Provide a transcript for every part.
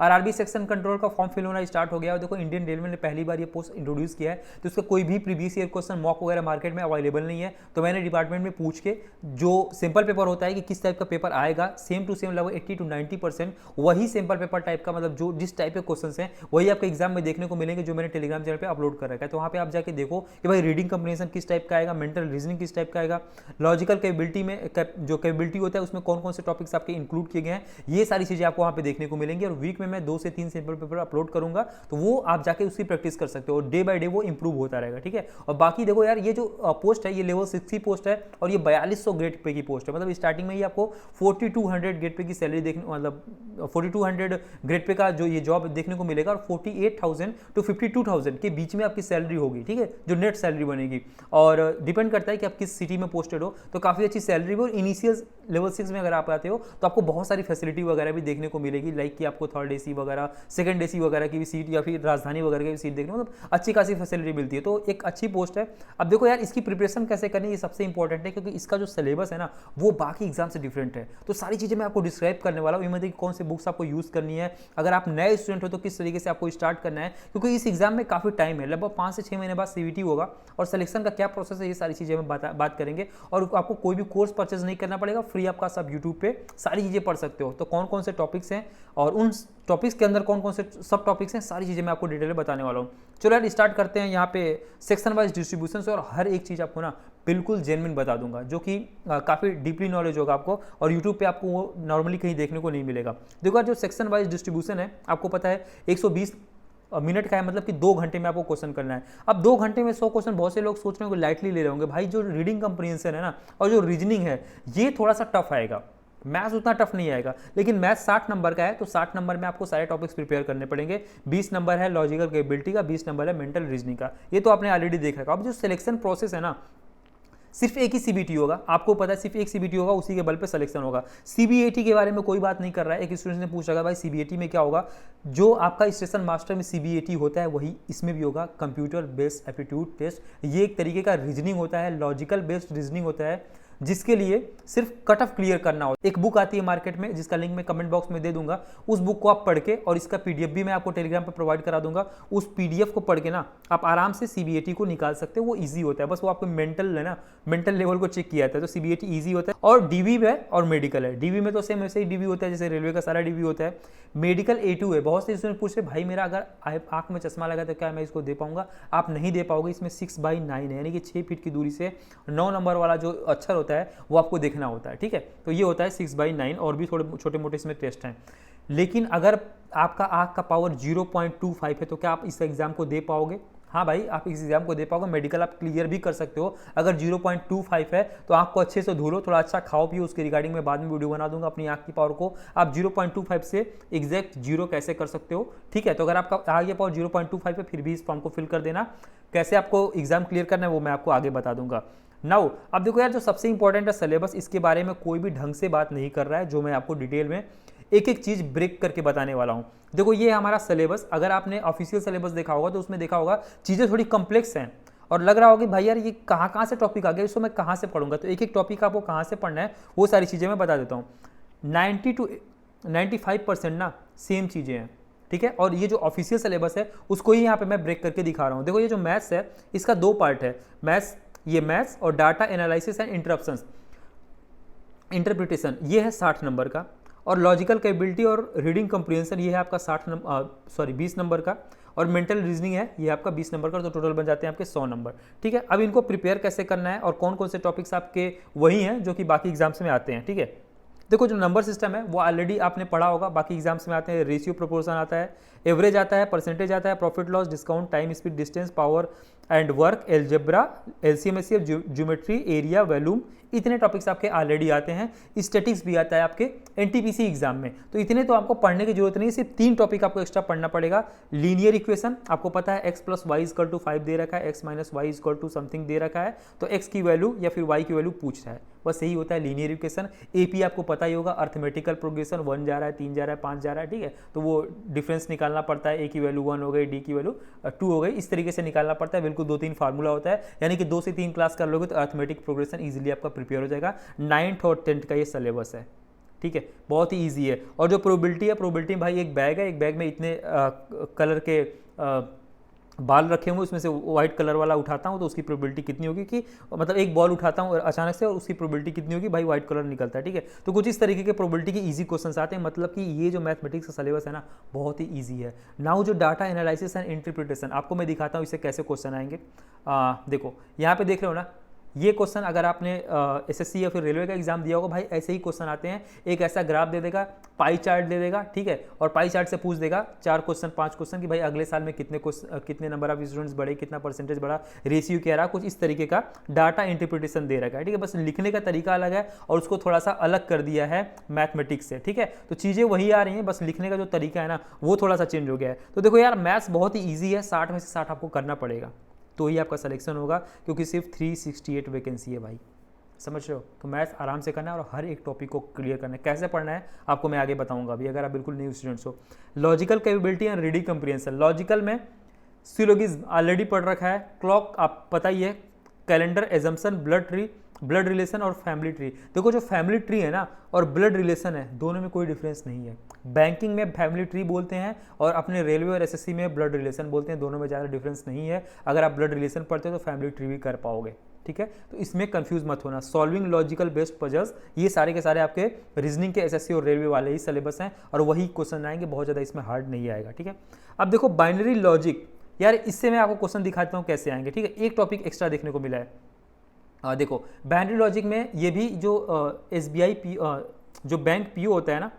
RRB section control का form fill होना start हो गया और देखो इंडियन रेलवे ने पहली बार ये पोस्ट इंट्रोड्यूस किया है, तो उसका कोई भी प्रीवियस ईयर क्वेश्चन मॉक वगैरह मार्केट में अवेलेबल नहीं है। तो मैंने डिपार्टमेंट में पूछ के जो सिंपल पेपर होता है कि किस टाइप का पेपर आएगा, सेम टू सेम लगभग 80 to 90% वही सिंपल पेपर टाइप का, मतलब जो जिस टाइप के क्वेश्चन हैं वही आपके एग्जाम में देखने को मिलेंगे, जो मैंने टेलीग्राम चैनल पे अपलोड कर रखा है। तो वहाँ पे आप जाके देखो कि भाई रीडिंग कंप्रीहेंशन किस टाइप का आएगा, मेंटल रीजनिंग किस टाइप का आएगा, लॉजिकल कैपेबिलिटी में जो कैपेबिलिटी होता है उसमें कौन कौन से टॉपिक्स आपके इंक्लूड किए गए हैं, ये सारी चीजें आपको वहाँ पे देखने को मिलेंगी। और वीक में मैं 2 से 3 सिंपल पेपर अपलोड करूंगा, तो वो आप जाके उसकी प्रैक्टिस कर सकते हो, डे बाय डे वो इंप्रूव होता रहेगा, ठीक है। और बाकी देखो यार, ये जो पोस्ट है ये लेवल 6 की पोस्ट है और ये 4200 ग्रेड पे की पोस्ट है, मतलब स्टार्टिंग में ही आपको 4200 ग्रेड पे की सैलरी देखने, मतलब 4200 ग्रेड पे का जो ये जॉब देखने को मिलेगा और 48,000 to 52,000 के बीच में आपकी सैलरी होगी, ठीक है, जो नेट सैलरी बनेगी। और डिपेंड करता है कि आप किस सिटी में पोस्टेड हो, तो काफी अच्छी सैलरी भी। और इनिशियल लेवल 6 में अगर आप आते हो तो आपको बहुत सारी फैसिलिटी वगैरह भी देखने को मिलेगी, लाइक कि आपको थर्ड एसी वगैरह, सेकंड एसी वगैरह की भी सीट या फिर राजधानी वगैरह की भी सीट देखने को, मतलब अच्छी खासी फैसिलिटी मिलती है। तो एक अच्छी पोस्ट है। अब देखो यार, इसकी प्रिपरेशन कैसे करनी है ये सबसे इंपॉर्टेंट है, क्योंकि इसका जो सिलेबस है ना वो बाकी एग्जाम से डिफरेंट है। तो सारी चीजें मैं आपको डिस्क्राइब करने वाला हूँ, ये मतलब कौन से बुक्स आपको यूज करनी है, अगर आप नए स्टूडेंट हो तो किस तरीके से आपको स्टार्ट करना है, क्योंकि इस एग्जाम में काफी टाइम है, लगभग 5 से 6 महीने बाद सीवीटी होगा और सिलेक्शन का क्या प्रोसेस है ये सारी चीजें हम बात करेंगे। और आपको कोई भी कोर्स परचेज नहीं करना पड़ेगा, फ्री आपका सब यूट्यूब पे सारी चीजें पढ़ सकते हो। तो कौन कौन से टॉपिक्स हैं और उन टॉपिक्स के अंदर कौन कौन से सब टॉपिक्स हैं, सारी चीजें मैं आपको डिटेल में बताने वाला हूँ। चलो यार स्टार्ट करते हैं। यहाँ पे सेक्शन वाइज डिस्ट्रीब्यूशन से और हर एक चीज आपको ना बिल्कुल जेन्युइन बता दूंगा, जो कि काफी डीपली नॉलेज होगा आपको, और यूट्यूब पे आपको वो नॉर्मली कहीं देखने को नहीं मिलेगा। देखो जो सेक्शन वाइज डिस्ट्रीब्यूशन है आपको पता है 120 मिनट का है, मतलब कि 2 घंटे में आपको क्वेश्चन करना है। अब 2 घंटे में 100 क्वेश्चन, बहुत से लोग सोच रहे होंगे लाइटली ले रहे होंगे, भाई जो रीडिंग कंप्रीहेंशन है ना और जो रीजनिंग है ये थोड़ा सा टफ आएगा, मैथ्स उतना टफ नहीं आएगा। लेकिन मैथ्स 60 नंबर का है, तो 60 नंबर में आपको सारे टॉपिक्स प्रिपेयर करने पड़ेंगे। 20 नंबर है लॉजिकल कैपेबिलिटी का, 20 नंबर है मेंटल रीजनिंग का, ये तो आपने ऑलरेडी देख रखा। अब जो सिलेक्शन प्रोसेस है ना, सिर्फ एक ही सीबीटी होगा, आपको पता है सिर्फ एक सीबीटी होगा, उसी के बल पे सिलेक्शन होगा। सीबीएटी के बारे में कोई बात नहीं कर रहा है। एक स्टूडेंट ने पूछा भाई सीबीएटी में क्या होगा, जो आपका स्टेशन मास्टर में सीबीएटी होता है वही इसमें भी होगा, कंप्यूटर बेस्ड एप्टीट्यूड टेस्ट। ये एक तरीके का रीजनिंग होता है, लॉजिकल बेस्ड रीजनिंग होता है, जिसके लिए सिर्फ कट ऑफ क्लियर करना होता है। एक बुक आती है मार्केट में जिसका लिंक मैं कमेंट बॉक्स में दे दूंगा, उस बुक को आप पढ़ के, और इसका पीडीएफ भी मैं आपको टेलीग्राम पर प्रोवाइड करा दूंगा, उस पीडीएफ को पढ़ के ना आप आराम से सीबीएटी को निकाल सकते हो। वो इजी होता है, बस वो आपको मेंटल है ना, मेंटल लेवल को चेक किया जाता है, तो सीबीएटी इजी होता है। और डीवी है और मेडिकल है। डीवी में तो सेम ऐसे ही डीवी होता है जैसे रेलवे का सारा डीवी होता है। मेडिकल A2 है। बहुत से स्टूडेंट पूछते भाई मेरा अगर आंख में चश्मा लगा तो क्या मैं इसको दे पाऊंगा, आप नहीं दे पाओगे। इसमें 6/9 है, यानी कि 6 फीट की दूरी से 9 नंबर वाला जो अक्षर होता है वो आपको देखना होता है, ठीक है। तो ये होता है 6/9, और भी थोड़े छोटे मोटे इसमें टेस्ट हैं। लेकिन अगर आपका आंख का पावर 0.25 है तो क्या आप इस एग्जाम को दे पाओगे? हाँ भाई, आप इस एग्जाम को दे पाओगे। मेडिकल आप क्लियर भी कर सकते हो अगर 0.25 है तो आंख को अच्छे से धो लो, थोड़ा अच्छा खाओ पियो, उसके रिगार्डिंग में बाद में वीडियो बना दूंगा। अपनी आंख की पावर को आप 0.25 से एग्जैक्ट 0 कैसे कर सकते हो, ठीक है। तो अगर आपका आंख की पावर 0.25 है फिर भी इस फॉर्म को फिल कर देना। कैसे आपको एग्जाम क्लियर करना है वो मैं आपको आगे बता दूंगा। नाउ अब देखो यार, जो सबसे इंपॉर्टेंट है सिलेबस, इसके बारे में कोई भी ढंग से बात नहीं कर रहा है, जो मैं आपको डिटेल में एक एक चीज ब्रेक करके बताने वाला हूं। देखो ये हमारा सिलेबस, अगर आपने ऑफिशियल सिलेबस देखा होगा तो उसमें देखा होगा चीजें थोड़ी कॉम्प्लेक्स हैं और लग रहा होगा कि भाई यार ये कहाँ से टॉपिक आ गया, इसको मैं कहाँ से पढ़ूंगा। तो एक एक टॉपिक आपको कहाँ से पढ़ना है वो सारी चीजें मैं बता देता हूँ। 90 to 95% ना सेम चीजें हैं, ठीक है। और ये जो ऑफिशियल सिलेबस है उसको ही यहाँ पे मैं ब्रेक करके दिखा रहा हूँ। देखो ये जो मैथ्स है इसका 2 पार्ट है, मैथ्स और डाटा एनालिसिस एंड इंटरप्रिटेशन, ये है 60 नंबर का। और लॉजिकल कैपेबिलिटी और रीडिंग कंप्रीहेंशन ये है आपका 20 नंबर का। और मेंटल रीजनिंग है ये आपका 20 नंबर का। तो टोटल बन जाते हैं आपके 100 नंबर, ठीक है। अब इनको प्रिपेयर कैसे करना है और कौन कौन से टॉपिक्स आपके वही हैं जो कि बाकी एग्जाम्स में आते हैं, ठीक है। देखो जो नंबर सिस्टम है वो ऑलरेडी आपने पढ़ा होगा, बाकी एग्जाम्स में आते हैं। रेशियो प्रोपोर्शन आता है, एवरेज आता है, परसेंटेज आता है, profit loss, discount, time, speed, distance, power and work, algebra, LCM, HCF, geometry, area, volume, इतने टॉपिक्स आपके ऑलरेडी आते हैं। स्टैटिक्स भी आता है आपके एनटीपीसी एग्जाम में। तो इतने तो आपको पढ़ने की जरूरत नहीं, सिर्फ 3 टॉपिक आपको एक्स्ट्रा पढ़ना पड़ेगा। लीनियर इक्वेशन, आपको पता है x + y = 5 दे रखा है, x - y = समथिंग दे रखा है, तो x की वैल्यू या फिर y की वैल्यू पूछ रहा है, बस यही होता है लीनियर इक्वेशन। एपी आपको पता ही होगा, अर्थमेटिकल प्रोग्रेशन, 1 जा रहा है, 3 जा रहा है, 5 जा रहा है, ठीक है। तो वो डिफरेंस निकालना पड़ता है, ए की वैल्यू 1 हो गई, डी की वैल्यू 2 हो गई, इस तरीके से निकालना पड़ता है। बिल्कुल 2-3 फार्मूला होता है, यानी कि 2 से 3 क्लास कर लोगे तो अर्थमेटिक प्रोग्रेशन ईजिली आपका प्रिपेयर हो जाएगा। 9th और 10th का ये सिलेबस है, ठीक है, बहुत ही ईजी है। और जो प्रोबेबिलिटी है, प्रोबेबिलिटी भाई एक बैग है, एक बैग में इतने कलर के बाल रखे हुए, उसमें से व्हाइट कलर वाला उठाता हूँ तो उसकी प्रोबेबिलिटी कितनी होगी कि मतलब एक बॉल उठाता हूँ अचानक से और उसकी प्रोबेबिलिटी कितनी होगी भाई, व्हाइट कलर निकलता है। ठीक है, तो कुछ इस तरीके के प्रोबेबिलिटी के इजी क्वेश्चंस आते हैं। मतलब कि ये जो मैथमेटिक्स का सिलेबस है ना, बहुत ही ईजी है। नाउ जो डाटा एनालिसिस एंड इंटरप्रिटेशन, आपको मैं दिखाता हूँ इससे कैसे क्वेश्चन आएंगे। देखो यहाँ पे देख रहे हो ना, ये क्वेश्चन अगर आपने एसएससी या फिर रेलवे का एग्जाम दिया होगा भाई, ऐसे ही क्वेश्चन आते हैं। एक ऐसा ग्राफ दे देगा, पाई चार्ट दे देगा, ठीक है, और पाई चार्ट से पूछ देगा 4 क्वेश्चन 5 क्वेश्चन कि भाई अगले साल में कितने नंबर ऑफ स्टूडेंट्स बढ़े, कितना परसेंटेज बढ़ा, रेशियो क्या रहा, कुछ इस तरीके का डाटा इंटरप्रिटेशन दे रखा है। ठीक है, बस लिखने का तरीका अलग है और उसको थोड़ा सा अलग कर दिया है मैथमेटिक्स से। ठीक है, तो चीज़ें वही आ रही हैं, बस लिखने का जो तरीका है ना वो थोड़ा सा चेंज हो गया है। तो देखो यार, मैथ्स बहुत ही ईजी है, 60 में से 60 आपको करना पड़ेगा तो ही आपका सिलेक्शन होगा, क्योंकि सिर्फ 368 वैकेंसी है भाई, समझ रहे हो। तो मैथ्स आराम से करना है और हर एक टॉपिक को क्लियर करना है। कैसे पढ़ना है आपको मैं आगे बताऊंगा अभी, अगर आप बिल्कुल न्यू स्टूडेंट्स हो। Logical capability and reading comprehension, logical में सिलोगिज्म ऑलरेडी पढ़ रखा है, क्लॉक आप पता ही है, calendar, assumption, blood tree, blood relation और फैमिली ट्री। देखो जो फैमिली ट्री है ना और ब्लड रिलेशन है, दोनों में कोई डिफरेंस नहीं है। बैंकिंग में फैमिली ट्री बोलते हैं और अपने रेलवे और एसएससी में ब्लड रिलेशन बोलते हैं, दोनों में ज़्यादा डिफरेंस नहीं है। अगर आप ब्लड रिलेशन पढ़ते हो तो फैमिली ट्री भी कर पाओगे। ठीक है, तो इसमें कंफ्यूज मत होना। सॉल्विंग लॉजिकल बेस्ड पजल्स, ये सारे के सारे आपके रीजनिंग के एसएससी और रेलवे वाले ही सिलेबस हैं और वही क्वेश्चन आएंगे, बहुत ज़्यादा इसमें हार्ड नहीं आएगा। ठीक है, अब देखो बाइनरी लॉजिक, यार इससे मैं आपको क्वेश्चन दिखाता हूँ कैसे आएंगे। ठीक है, एक टॉपिक एक्स्ट्रा देखने को मिला है। देखो बाइनरी लॉजिक में ये भी जो एसबीआई जो बैंक पीओ होता है ना,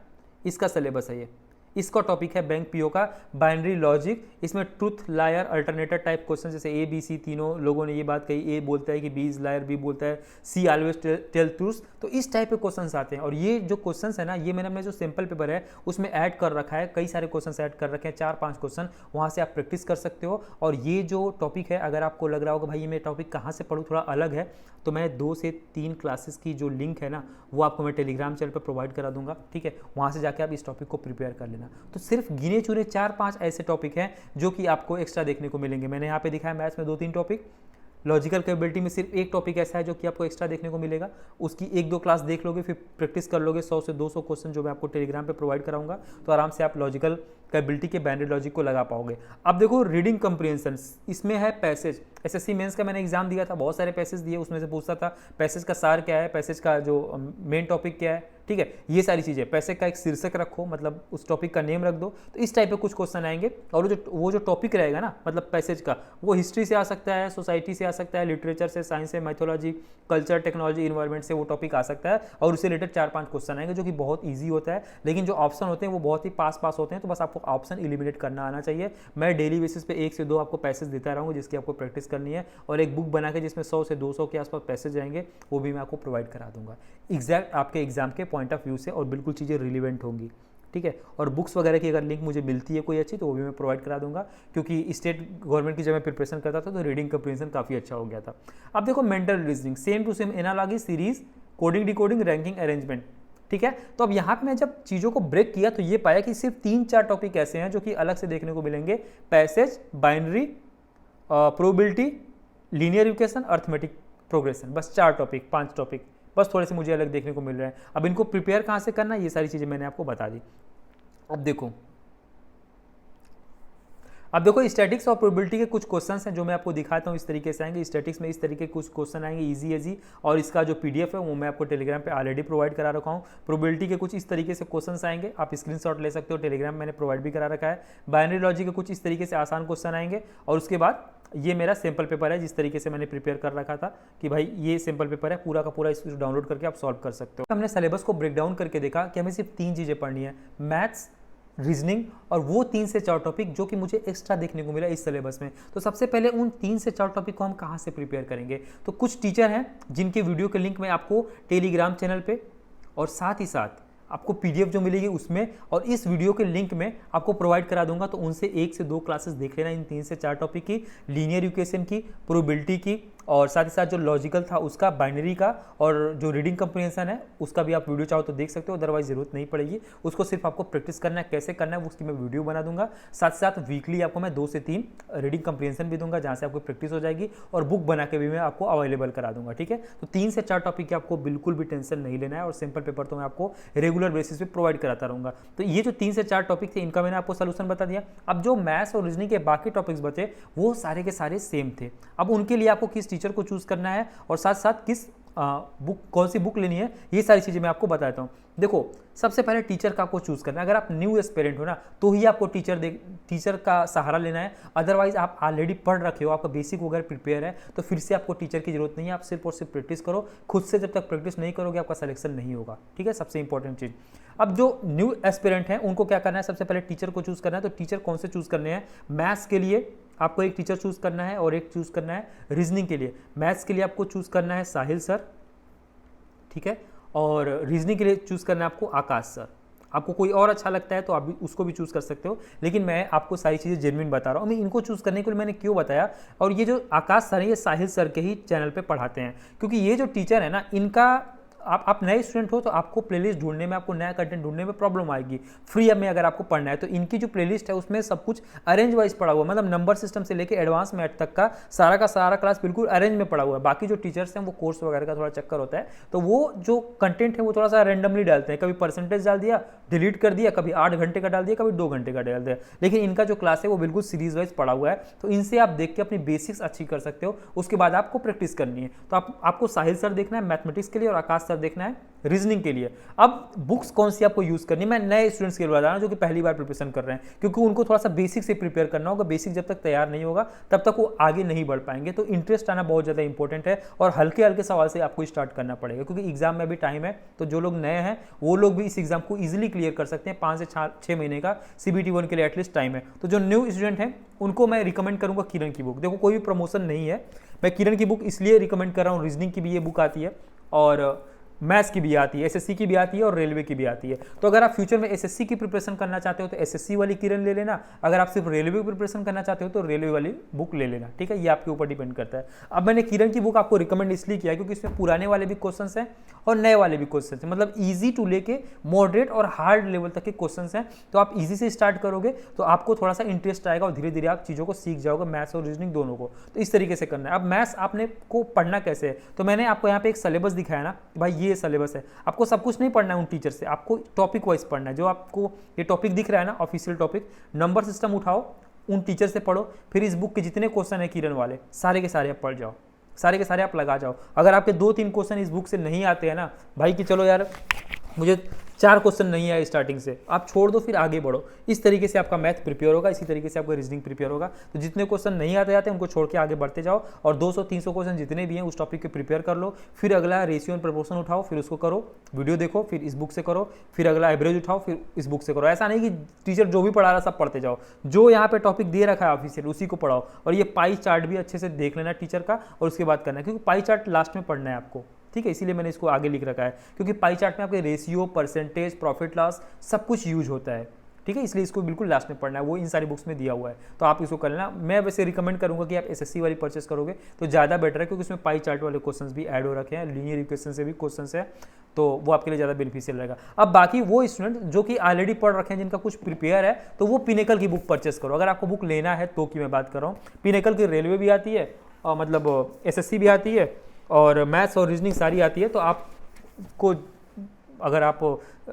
इसका सिलेबस है ये, इसका टॉपिक है बैंक पीओ का बाइनरी लॉजिक। इसमें truth, liar, alternator type question, जैसे ए बी सी, तीनों लोगों ने ये बात कही, ए बोलता है कि बी इज लायर, बी बोलता है सी ऑलवेज टेल ट्रूथ, तो इस टाइप के क्वेश्चंस आते हैं। और ये जो क्वेश्चंस है ना, ये मैंने अपने जो सिंपल पेपर है उसमें ऐड कर रखा है, कई सारे क्वेश्चंस ऐड कर रखे हैं, 4-5 क्वेश्चन, वहाँ से आप प्रैक्टिस कर सकते हो। और ये जो टॉपिक है, अगर आपको लग रहा होगा भाई ये मैं टॉपिक कहाँ से पढ़ूँ, थोड़ा अलग है, तो मैं 2 से 3 क्लासेस की जो लिंक है ना वो आपको मैं टेलीग्राम चैनल पर प्रोवाइड करा दूंगा। ठीक है, वहाँ से जाके आप इस टॉपिक को प्रिपेयर कर लेना। तो सिर्फ गिने चुने 4-5 ऐसे टॉपिक हैं जो कि आपको एक्स्ट्रा देखने को मिलेंगे। मैंने यहाँ पे दिखाया मैथ्स में 2-3 टॉपिक, लॉजिकल कैपेबिलिटी में सिर्फ एक टॉपिक ऐसा है जो कि आपको एक्स्ट्रा देखने को मिलेगा। उसकी 1-2 क्लास देख लोगे, फिर प्रैक्टिस कर लोगे 100 से 200 क्वेश्चन जो मैं आपको टेलीग्राम पे प्रोवाइड कराऊंगा, तो आराम से आप लॉजिकल कैपेबिलिटी के बाइनरी लॉजिक को लगा पाओगे। अब देखो रीडिंग कंप्रीहेंशन, इसमें है पैसेज। एसएससी मेंस का मैंने एग्जाम दिया था, बहुत सारे पैसेज दिए, उसमें से पूछता था पैसेज का सार क्या है, पैसेज का जो मेन टॉपिक क्या है। ठीक है, ये सारी चीज़ें, पैसेज का एक शीर्षक रखो, मतलब उस टॉपिक का नेम रख दो, तो इस टाइप के कुछ क्वेश्चन आएंगे। और वो जो टॉपिक रहेगा ना, मतलब पैसेज का, वो हिस्ट्री से आ सकता है, सोसाइटी से आ सकता है, लिटरेचर से, साइंस से, मैथोलॉजी, कल्चर, टेक्नोलॉजी, इन्वायरमेंट से वो टॉपिक आ सकता है। और उससे रिलेटेड 4-5 क्वेश्चन आएंगे जो कि बहुत ईजी होता है, लेकिन जो ऑप्शन होते हैं वो बहुत ही पास होते हैं, तो बस आपको ऑप्शन एलिमिनेट करना आना चाहिए। मैं डेली बेसिस पे 1 से 2 आपको पैसेज देता रहूँगा जिसकी आपको प्रैक्टिस करनी है, और एक बुक बना के जिसमें 100 से 200 के आसपास पैसेज आएंगे, वो भी मैं आपको प्रोवाइड करा दूंगा एग्जैक्ट आपके एग्जाम के पॉइंट ऑफ व्यू से, और बिल्कुल चीज़ें रिलेवेंट होंगी। ठीक है, और बुक्स वगैरह की अगर लिंक मुझे मिलती है कोई अच्छी, तो वो भी मैं प्रोवाइड करा दूंगा, क्योंकि स्टेट गवर्नमेंट की जब मैं प्रिपरेशन करता था तो रीडिंग कंप्रीहेंशन काफ़ी अच्छा हो गया था। अब देखो mental reasoning, same to same analogy, series, coding, decoding, ranking, arrangement. ठीक है, तो अब यहाँ पे मैं जब चीज़ों को ब्रेक किया तो ये पाया कि सिर्फ 3-4 टॉपिक ऐसे हैं जो कि अलग से देखने को मिलेंगे, passage, binary, probability, linear equation, arithmetic progression, बस 4 टॉपिक 5 टॉपिक बस थोड़े से मुझे अलग देखने को मिल रहे हैं। अब इनको प्रिपेयर कहाँ से करना, ये सारी चीज़ें मैंने आपको बता दी। अब देखो स्टैटिक्स और प्रोबेबिलिटी के कुछ क्वेश्चंस हैं जो मैं आपको दिखाता हूँ, इस तरीके से आएंगे। स्टैटिक्स में इस तरीके के कुछ क्वेश्चन आएंगे इजी, और इसका जो पीडीएफ है वो मैं आपको टेलीग्राम पे ऑलरेडी प्रोवाइड करा रखा हूँ। प्रोबेबिलिटी के कुछ इस तरीके से क्वेश्चंस आएंगे, आप स्क्रीनशॉट ले सकते हो, टेलीग्राम मैंने प्रोवाइड भी करा रखा है। बाइनरी लॉजिक के कुछ इस तरीके से आसान क्वेश्चन आएंगे, और उसके बाद ये मेरा सैम्पल पेपर है जिस तरीके से मैंने प्रिपेयर कर रखा था कि भाई ये सैम्पल पेपर है, पूरा का पूरा इसको डाउनलोड करके आप सॉल्व कर सकते हो। हमने सिलेबस को ब्रेक डाउन करके देखा कि हमें सिर्फ 3 चीज़ें पढ़नी है, मैथ्स, रीजनिंग और वो 3 से 4 टॉपिक जो कि मुझे एक्स्ट्रा देखने को मिला इस सिलेबस में। तो सबसे पहले उन 3 से 4 टॉपिक को हम कहाँ से प्रिपेयर करेंगे, तो कुछ टीचर हैं जिनके वीडियो के लिंक मैं आपको टेलीग्राम चैनल पे और साथ ही साथ आपको पीडीएफ जो मिलेगी उसमें और इस वीडियो के लिंक में आपको प्रोवाइड करा दूंगा, तो उनसे 1 से 2 क्लासेस देख लेना इन 3 से 4 टॉपिक की, लीनियर इक्वेशन की, प्रोबेबिलिटी की और साथ ही साथ जो लॉजिकल था उसका, बाइनरी का, और जो रीडिंग कंप्रीहेंशन है उसका भी आप वीडियो चाहो तो देख सकते हो, अदरवाइज जरूरत नहीं पड़ेगी। उसको सिर्फ आपको प्रैक्टिस करना है, कैसे करना है उसकी मैं वीडियो बना दूंगा। साथ साथ वीकली आपको मैं 2 से 3 रीडिंग कंप्रीहेंशन भी दूंगा, जहाँ से आपको प्रैक्टिस हो जाएगी, और बुक बना के भी मैं आपको अवेलेबल करा दूंगा, ठीक है। तो 3 से 4 टॉपिक की आपको बिल्कुल भी टेंशन नहीं लेना है, और सिंपल पेपर तो मैं आपको रेगुलर बेसिस पे प्रोवाइड कराता रहूंगा। तो ये जो 3 से 4 टॉपिक थे इनका मैंने आपको सोल्यूशन बता दिया। अब जो मैथ्स और रीजनिंग के बाकी टॉपिक्स बचे वो सारे के सारे सेम थे। अब उनके लिए आपको किस टीचर को चूज करना है और साथ साथ किस बुक, कौन सी बुक लेनी है, ये सारी चीज़ें मैं आपको बताता हूँ। देखो, सबसे पहले टीचर का आपको चूज करना है। अगर आप न्यू एस्पिरेंट हो ना तो ही आपको टीचर का सहारा लेना है, अदरवाइज आप ऑलरेडी पढ़ रखे हो, आपका बेसिक वगैरह प्रिपेयर है, तो फिर से आपको टीचर की जरूरत नहीं है। आप सिर्फ और सिर्फ प्रैक्टिस करो खुद से, जब तक प्रैक्टिस नहीं करोगे आपका सिलेक्शन नहीं होगा, ठीक है, सबसे इंपॉर्टेंट चीज़। अब जो न्यू एस्पिरेंट हैं उनको क्या करना है, सबसे पहले टीचर को चूज करना है। तो टीचर कौन से चूज करने हैं, मैथ्स के लिए आपको एक टीचर चूज करना है और एक चूज करना है रीजनिंग के लिए। मैथ्स के लिए आपको चूज करना है साहिल सर, ठीक है, और रीजनिंग के लिए चूज करना है आपको आकाश सर। आपको कोई और अच्छा लगता है तो आप भी उसको भी चूज कर सकते हो, लेकिन मैं आपको सारी चीज़ें जेन्युइन बता रहा हूँ। मैं इनको चूज करने के लिए मैंने क्यों बताया, और ये जो आकाश सर है ये साहिल सर के ही चैनल पे पढ़ाते हैं, क्योंकि ये जो टीचर है ना, इनका आप नए स्टूडेंट हो तो आपको प्लेलिस्ट ढूंढने में, आपको नया कंटेंट ढूंढने में प्रॉब्लम आएगी। फ्री में अगर आपको पढ़ना है तो इनकी जो प्लेलिस्ट है उसमें सब कुछ अरेंज वाइज पढ़ा हुआ है, मतलब नंबर सिस्टम से लेके एडवांस मैथ तक का सारा क्लास बिल्कुल अरेंज में पढ़ा हुआ है। बाकी जो टीचर्स हैं वो कोर्स वगैरह का थोड़ा चक्कर होता है, तो वो जो कंटेंट है वो थोड़ा सा रैंडमली डालते हैं, कभी परसेंटेज डाल दिया, डिलीट कर दिया, कभी 8 घंटे का डाल दिया, कभी 2 घंटे का डाल दिया। लेकिन इनका जो क्लास है वो बिल्कुल सीरीज वाइज पढ़ा हुआ है, तो इनसे आप देख के अपनी बेसिक्स अच्छी कर सकते हो। उसके बाद आपको प्रैक्टिस करनी है, तो आपको साहिल सर देखना है मैथमेटिक्स के लिए और आकाश सर देखना है रीजनिंग के लिए। अब बुक्स कौन सी आपको यूज करनी है, मैं नए स्टूडेंट्स के लिए बता रहा हूं जो कि पहली बार प्रिपरेशन कर रहे हैं, क्योंकि उनको थोड़ा सा बेसिक से प्रिपेयर करना होगा। बेसिक जब तक तैयार नहीं होगा तब तक वो आगे नहीं बढ़ पाएंगे। तो इंटरेस्ट आना बहुत ज्यादा इंपॉर्टेंट है, और हल्के हल्के सवाल से आपको स्टार्ट करना पड़ेगा, क्योंकि एग्जाम में भी टाइम है। तो जो लोग नए हैं वो लोग भी इस एग्जाम को इजिली क्लियर कर सकते हैं। 5 से 6 महीने का CBT 1 के लिए एटलीस्ट टाइम है। तो जो न्यू स्टूडेंट हैं उनको मैं रिकमेंड करूंगा किरण की बुक। देखो, कोई भी प्रमोशन नहीं है, मैं किरण की बुक इसलिए रिकमेंड कर रहा हूँ, रीजनिंग की भी ये बुक आती है और मैथ्स की भी आती है, SSC की भी आती है और रेलवे की भी आती है। तो अगर आप फ्यूचर में SSC की प्रिपरेशन करना चाहते हो तो SSC वाली किरण ले लेना, अगर आप सिर्फ रेलवे की प्रिपरेशन करना चाहते हो तो रेलवे वाली बुक ले लेना, ठीक है। ये आपके ऊपर डिपेंड करता है। अब मैंने किरण की बुक आपको रिकमेंड इसलिए किया क्योंकि इसमें पुराने वाले भी क्वेश्चंस हैं और नए वाले भी क्वेश्चंस हैं, मतलब ईजी टू लेके मॉडरेट और हार्ड लेवल तक के क्वेश्चंस हैं। तो आप ईजी से स्टार्ट करोगे तो आपको थोड़ा सा इंटरेस्ट आएगा और धीरे धीरे आप चीज़ों को सीख जाओगे, मैथ्स और रीजनिंग दोनों को। तो इस तरीके से करना है। अब मैथ्स आपने को पढ़ना कैसे है, तो मैंने आपको यहाँ पे एक सिलेबस दिखाया ना, भाई ये सिलेबस है। आपको सब कुछ नहीं पढ़ना है उन टीचर से, आपको टॉपिक वाइज पढ़ना है। जो आपको ये टॉपिक दिख रहा है ना, ऑफिशियल टॉपिक, नंबर सिस्टम उठाओ, उन टीचर से पढ़ो, फिर इस बुक के जितने क्वेश्चन है किरण वाले सारे के सारे आप पढ़ जाओ, सारे के सारे आप लगा जाओ। अगर आपके 2-3 क्वेश्चन इस बुक से नहीं आते हैं ना भाई, कि चलो यार मुझे 4 क्वेश्चन नहीं आए स्टार्टिंग से, आप छोड़ दो, फिर आगे बढ़ो। इस तरीके से आपका मैथ प्रिपेयर होगा, इसी तरीके से आपका रीजनिंग प्रिपेयर होगा। तो जितने क्वेश्चन नहीं आते जाते उनको छोड़ के आगे बढ़ते जाओ, और 200-300 क्वेश्चन जितने भी हैं उस टॉपिक के प्रिपेयर कर लो। फिर अगला रेशियो एंड प्रोपोर्शन उठाओ, फिर उसको करो, वीडियो देखो, फिर इस बुक से करो, फिर अगला एवरेज उठाओ, फिर इस बुक से करो। ऐसा नहीं कि टीचर जो भी पढ़ा रहा सब पढ़ते जाओ, जो यहाँ पे टॉपिक दे रखा है ऑफिशियल उसी को पढ़ाओ। और ये पाई चार्ट भी अच्छे से देख लेना टीचर का, और उसके बाद करना है, क्योंकि पाई चार्ट लास्ट में पढ़ना है आपको, ठीक है। इसीलिए मैंने इसको आगे लिख रखा है, क्योंकि पाई चार्ट में आपके रेशियो, परसेंटेज, प्रॉफिट लॉस सब कुछ यूज होता है, ठीक है। इसलिए इसको बिल्कुल लास्ट में पढ़ना है, वो इन सारी बुक्स में दिया हुआ है, तो आप इसको कर लेना। मैं वैसे रिकमेंड करूंगा कि आप SSC वाली परचेस करोगे तो ज़्यादा बेटर है, क्योंकि उसमें पाई चार्ट वाले क्वेश्चंस भी ऐड हो रखे हैं, लीनियर इक्वेशन से भी क्वेश्चंस है, तो वो आपके लिए ज़्यादा बेनिफिशियल रहेगा। अब बाकी वो स्टूडेंट जो कि ऑलरेडी पढ़ रखे हैं, जिनका कुछ प्रिपेयर है, तो वो पिनेकल की बुक परचेस करो। अगर आपको बुक लेना है तो की मैं बात कर रहा हूँ, पिनेकल की रेलवे भी आती है और मतलब SSC भी आती है और मैथ्स और रीजनिंग सारी आती है। तो आपको अगर आप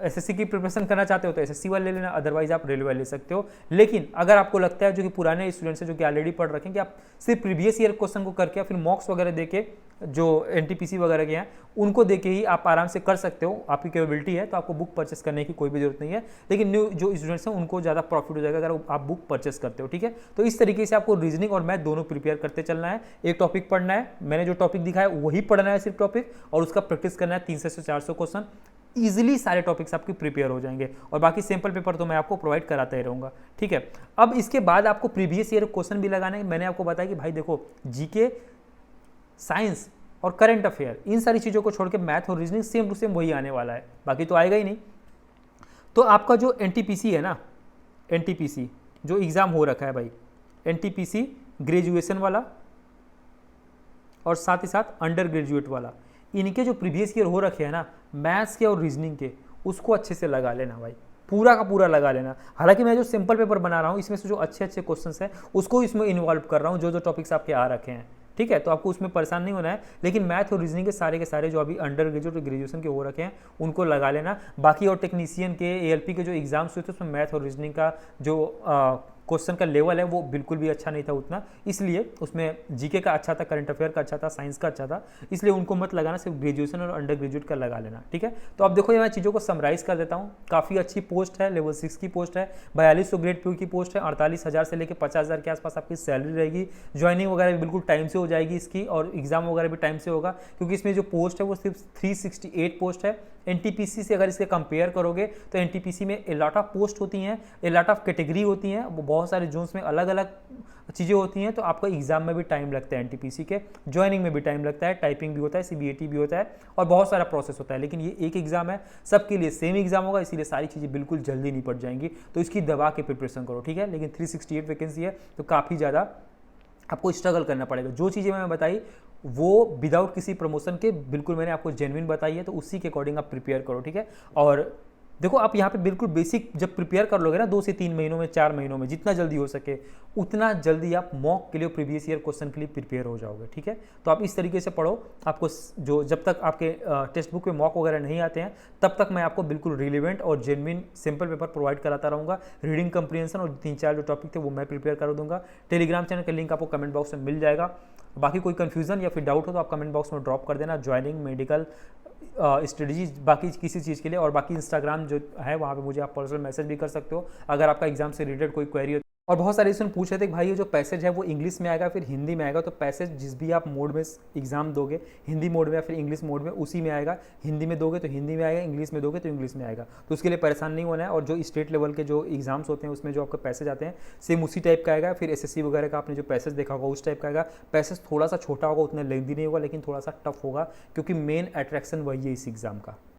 SSC की प्रिपरेशन करना चाहते हो तो SSC वाले ले लेना, अदरवाइज आप रेलवे ले सकते हो। लेकिन अगर आपको लगता है जो कि पुराने स्टूडेंट्स हैं जो कि ऑलरेडी पढ़ रखे हैं कि आप सिर्फ प्रीवियस ईयर क्वेश्चन को करके फिर मॉक्स वगैरह देके जो NTPC वगैरह के हैं उनको देके ही आप आराम से कर सकते हो, आपकी कैपेबिलिटी है, तो आपको बुक परचेस करने की कोई भी जरूरत नहीं है। लेकिन न्यू जो स्टूडेंट्स हैं उनको ज़्यादा प्रॉफिट हो जाएगा अगर आप बुक परचेस करते हो, ठीक है। तो इस तरीके से आपको रीजनिंग और मैथ दोनों प्रिपेयर करते चलना है। एक टॉपिक पढ़ना है, मैंने जो टॉपिक दिखाया वही पढ़ना है सिर्फ टॉपिक, और उसका प्रैक्टिस करना है 300 से 400 क्वेश्चन। ईजिली सारे टॉपिक्स आपके प्रिपेयर हो जाएंगे, और बाकी सैंपल पेपर तो मैं आपको प्रोवाइड कराता ही रहूँगा, ठीक है। अब इसके बाद आपको प्रीवियस ईयर क्वेश्चन भी लगाना है। मैंने आपको बताया कि भाई देखो, जीके, साइंस और करंट अफेयर, इन सारी चीज़ों को छोड़ के मैथ और रीजनिंग सेम टू सेम वही आने वाला है, बाकी तो आएगा ही नहीं। तो आपका जो NTPC है ना, NTPC जो एग्ज़ाम हो रखा है भाई, NTPC ग्रेजुएशन वाला और साथ ही साथ अंडर ग्रेजुएट वाला, इनके जो प्रीवियस ईयर हो रखे हैं ना मैथ्स के और रीजनिंग के, उसको अच्छे से लगा लेना भाई, पूरा का पूरा लगा लेना। हालांकि मैं जो सिंपल पेपर बना रहा हूँ इसमें से जो अच्छे अच्छे क्वेश्चंस हैं उसको इसमें इन्वॉल्व कर रहा हूँ, जो जो टॉपिक्स आपके आ रखे हैं, ठीक है। तो आपको उसमें परेशान नहीं होना है, लेकिन मैथ और रीजनिंग के सारे जो अभी अंडर ग्रेजुएट और ग्रेजुएशन के हो रखे हैं उनको लगा लेना। बाकी और टेक्नीशियन के एएलपी के जो एग्जाम्स हुए थे उसमें मैथ और रीजनिंग का जो क्वेश्चन का लेवल है वो बिल्कुल भी अच्छा नहीं था उतना, इसलिए उसमें जीके का अच्छा था, करंट अफेयर का अच्छा था, साइंस का अच्छा था, इसलिए उनको मत लगाना, सिर्फ ग्रेजुएशन और अंडर ग्रेजुएट का लगा लेना, ठीक है। तो अब देखो ये मैं चीज़ों को समराइज कर देता हूँ। काफ़ी अच्छी पोस्ट है, लेवल 6 की पोस्ट है, 4200 ग्रेड 2 की पोस्ट है, 48,000 से लेकर 50,000 के आसपास आपकी सैलरी रहेगी। ज्वाइनिंग वगैरह भी बिल्कुल टाइम से हो जाएगी इसकी, और एग्जाम वगैरह भी टाइम से होगा, क्योंकि इसमें जो पोस्ट है वो सिर्फ 368 पोस्ट है। एनटीपीसी से अगर इसके कंपेयर करोगे तो एनटीपीसी में ए लॉट ऑफ पोस्ट होती हैं, ए लॉट ऑफ कैटेगरी होती हैं, वो बहुत सारे जोन्स में अलग अलग चीज़ें होती हैं, तो आपको एग्जाम में भी टाइम लगता है, एनटीपीसी के ज्वाइनिंग में भी टाइम लगता है, टाइपिंग भी होता है, सीबीएटी भी होता है, और बहुत सारा प्रोसेस होता है। लेकिन ये एक एग्जाम है, सबके लिए सेम एग्जाम होगा, इसीलिए सारी चीज़ें बिल्कुल जल्दी निपट जाएंगी, तो इसकी दबा के प्रिपरेशन करो, ठीक है। लेकिन 368 वैकेंसी है तो काफ़ी ज़्यादा आपको स्ट्रगल करना पड़ेगा। जो चीज़ें मैंने बताई वो विदाउट किसी प्रमोशन के बिल्कुल मैंने आपको जेन्युइन बताई है, तो उसी के अकॉर्डिंग आप प्रिपेयर करो, ठीक है। और देखो आप यहाँ पे बिल्कुल बेसिक जब प्रिपेयर कर लोगे ना 2 से 3 महीनों में, 4 महीनों में, जितना जल्दी हो सके उतना जल्दी आप मॉक के लिए, प्रीवियस ईयर क्वेश्चन के लिए प्रिपेयर हो जाओगे, ठीक है। तो आप इस तरीके से पढ़ो। आपको जो जब तक आपके टेक्स्ट बुक में मॉक वगैरह नहीं आते हैं तब तक मैं आपको बिल्कुल रिलेवेंट और जेन्युइन सिंपल पेपर प्रोवाइड कराता रहूँगा। रीडिंग कंप्रीहेंशन और 3-4 जो टॉपिक थे वो मैं प्रिपेयर कर दूंगा। टेलीग्राम चैनल का लिंक आपको कमेंट बॉक्स में मिल जाएगा। बाकी कोई कन्फ्यूजन या फिर डाउट हो तो आप कमेंट बॉक्स में ड्रॉप कर देना। ज्वाइनिंग, मेडिकल, स्ट्रेटजी, बाकी किसी चीज़ के लिए, और बाकी इंस्टाग्राम जो है वहाँ पे मुझे आप पर्सनल मैसेज भी कर सकते हो अगर आपका एग्जाम से रिलेटेड कोई क्वेरी हो। और बहुत सारे स्टूडेंट पूछ रहे थे कि भाई ये जो पैसेज है वो इंग्लिश में आएगा फिर हिंदी में आएगा, तो पैसेज जिस भी आप मोड में एग्जाम दोगे, हिंदी मोड में या फिर इंग्लिश मोड में, उसी में आएगा। हिंदी में दोगे तो हिंदी में आएगा, इंग्लिश में दोगे तो इंग्लिश में आएगा, तो उसके लिए परेशान नहीं होना है। और जो स्टेट लेवल के जो एग्जाम्स होते हैं उसमें जो आपका पैसेज आते हैं सेम उसी टाइप का आएगा। फिर एसएससी वगैरह का आपने जो पैसेज देखा होगा उस टाइप का आएगा। पैसेज थोड़ा सा छोटा होगा, उतना लेंथी नहीं होगा, लेकिन थोड़ा सा टफ होगा, क्योंकि मेन अट्रैक्शन वही है इस एग्जाम का।